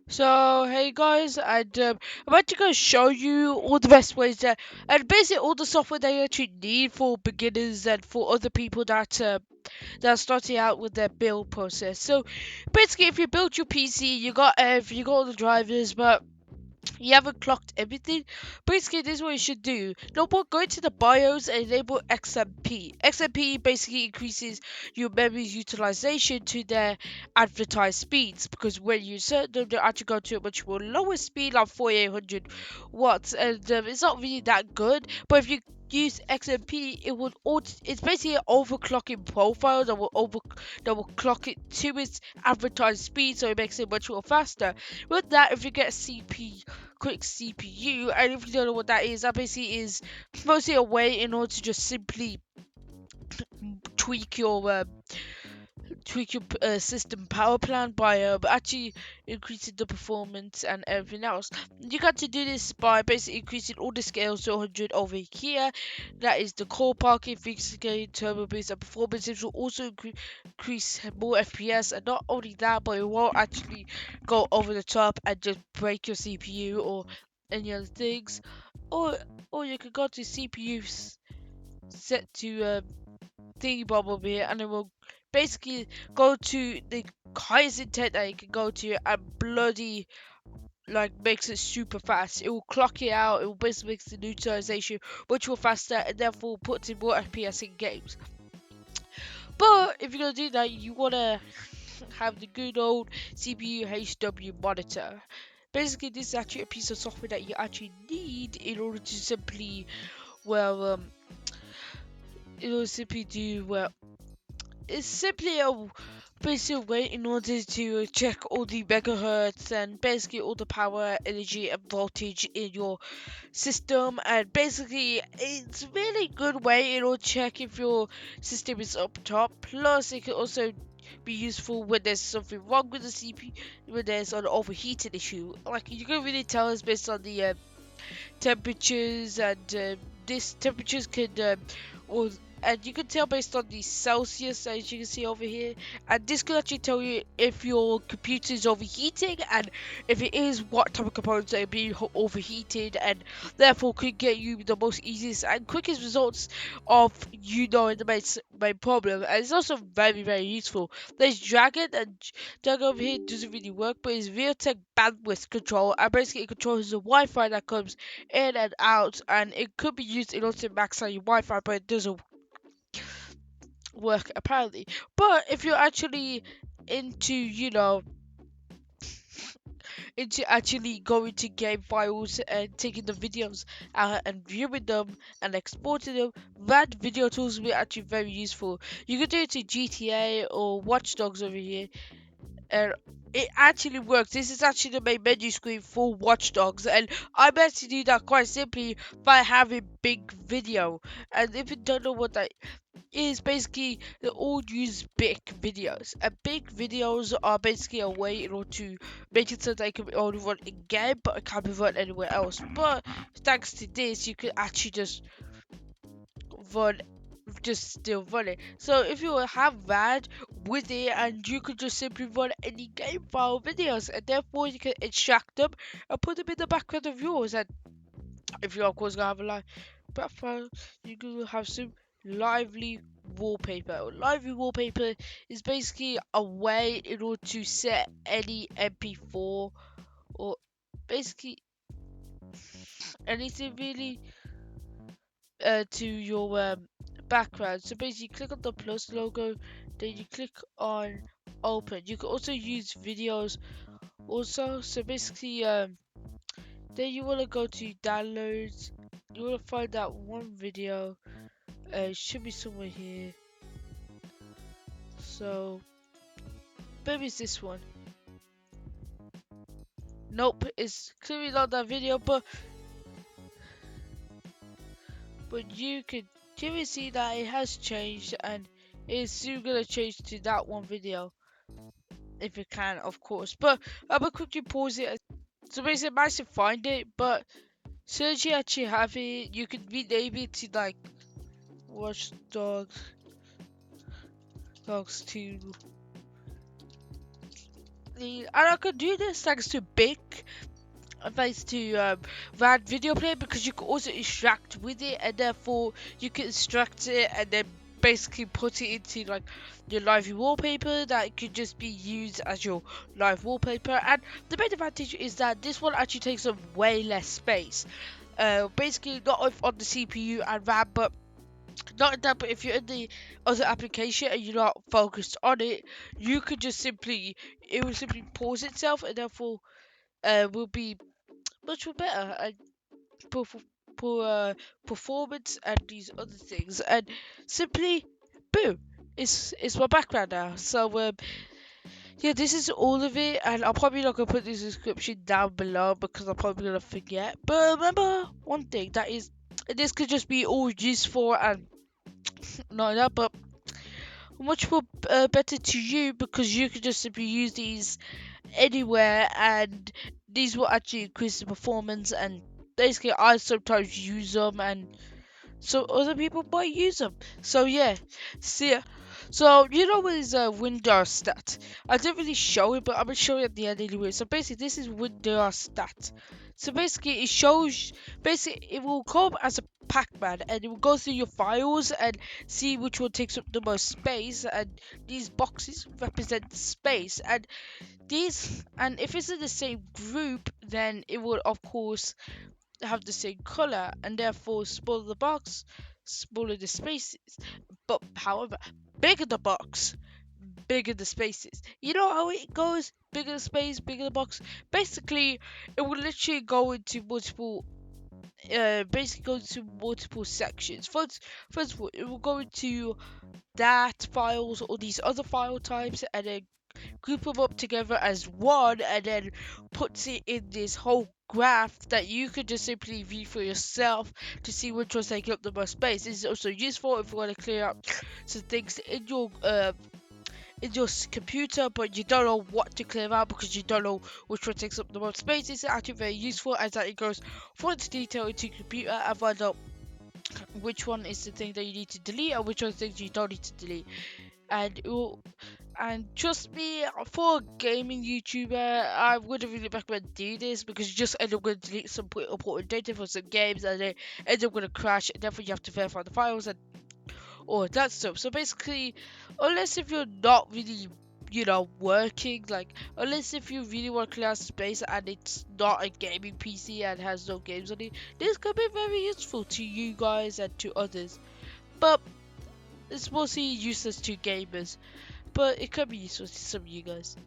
So hey guys, and I'm about to go show you all the best ways that, and basically all the software that you actually need for beginners and for other people that are starting out with their build process. So basically, if you build your PC, you got all the drivers, but you haven't clocked everything. Basically, this is what you should do. Number one, go into the BIOS and enable XMP. XMP basically increases your memory's utilization to their advertised speeds because when you set them, they actually go to a much more lower speed, like 4800 watts, and it's not really that good. But if you use XMP, it's basically an overclocking profile that will clock it to its advertised speed, so it makes it much more faster. With that, if you get a quick CPU, and if you don't know what that basically is mostly a way in order to just simply tweak your system power plan by actually increasing the performance and everything else. You got to do this by basically increasing all the scales to 100 over here. That is the core parking, fixed gain, turbo boost, and performance. It will also increase more FPS, and not only that, but it won't actually go over the top and just break your CPU or any other things. Or you could go to CPU set to thingy bob over here, and it will basically go to the highest intent that you can go to and bloody like makes it super fast. It will clock it out. It will basically make the neutralization much more faster and therefore puts in more FPS in games. But if you're gonna do that, you wanna have the good old CPU HW monitor. Basically, this is actually a piece of software that you actually need in order to simply, well, it will simply do well. It's simply a basic way in order to check all the megahertz and basically all the power, energy, and voltage in your system. And basically, it's a really good way in order to check if your system is up top. Plus, it can also be useful when there's something wrong with the CPU, when there's an overheating issue. Like you can really tell it's based on the temperatures, and this temperatures can or and you can tell based on the Celsius, as you can see over here, and this can actually tell you if your computer is overheating, and if it is, what type of components are being overheated, and therefore could get you the most easiest and quickest results of knowing the main problem. And it's also very useful. There's Dragon, and Dragon over here doesn't really work, but it's Realtek bandwidth control, and basically it controls the Wi-Fi that comes in and out, and it could be used in order to max out your Wi-Fi, but it doesn't work apparently. But if you're actually into, into actually going to game files and taking the videos out and viewing them and exporting them, that video tools will be actually very useful. You can do it to GTA or Watch Dogs over here, and it actually works. This is actually the main menu screen for Watch Dogs, and I'm able to do that quite simply by having big video. And if you don't know what that is, basically they all use big videos, and big videos are basically a way in order to make it so they can only run in game but it can't be run anywhere else. But thanks to this, you can actually run just still run it. So if you have that with it, and you could just simply run any game file videos, and therefore you can extract them and put them in the background of yours. And if you're of course gonna have a live background, you can have some lively wallpaper. Lively wallpaper is basically a way in order to set any MP4 or basically anything really to your background. So basically, click on the plus logo, then you click on open. You can also use videos also. So basically, then you want to go to downloads. You want to find that one video. It should be somewhere here. So maybe it's this one. Nope, it's clearly not that video, but you can clearly see that it has changed, and it's soon gonna change to that one video. If you can, of course. But I will quickly pause it. So basically, I managed to find it, but since you actually have it, you can rename it to like Watch Dogs 2. basically, and I could do this thanks to Big, thanks to Rad Video Player, because you can also extract with it, and therefore you can extract it and then basically put it into like your live wallpaper that could just be used as your live wallpaper. And the main advantage is that this one actually takes up way less space. Basically not on the CPU and RAM, but not that, but if you're in the other application and you're not focused on it, you could just simply, it will simply pause itself, and therefore will be much more better and performance and these other things. And simply, boom, it's my background now. So yeah, this is all of it, and I'm probably not gonna put this description down below because I'm probably gonna forget. But remember one thing, that is, this could just be all useful and not that, but much more better to you, because you can just simply use these anywhere, and these will actually increase the performance. And basically, I sometimes use them, and so other people might use them. So yeah, see ya. So you know what is a Windows stat? I didn't really show it, but I'm gonna show it at the end anyway. So basically, this is Windows stat. So basically, it shows. Basically, it will come as a Pac-Man, and it will go through your files and see which one takes up the most space. And these boxes represent the space. And these, and if it's in the same group, then it will of course have the same color, and therefore smaller the box, smaller the spaces. But however, bigger the box, bigger the spaces. You know how it goes? Bigger the space, bigger the box. Basically, it will literally go into multiple. Basically, go into multiple sections. First of all, it will go into that files or these other file types, and then group them up together as one, and then puts it in this whole graph that you could just simply view for yourself to see which one's taking up the most space. This is also useful if you want to clear up some things in your computer, but you don't know what to clear out because you don't know which one takes up the most space. It's actually very useful, as that it goes further into detail into your computer and find out which one is the thing that you need to delete and which one is the things you don't need to delete. And it will, and trust me, for a gaming YouTuber, I wouldn't really recommend doing this, because you just end up going to delete some important data for some games, and then end up going to crash, and therefore you have to verify the files and all that stuff. So basically, unless if you're not really, working, like, unless if you really want to clear out space and it's not a gaming PC and has no games on it, this could be very useful to you guys and to others. But it's mostly useless to gamers, but it could be useful to some of you guys.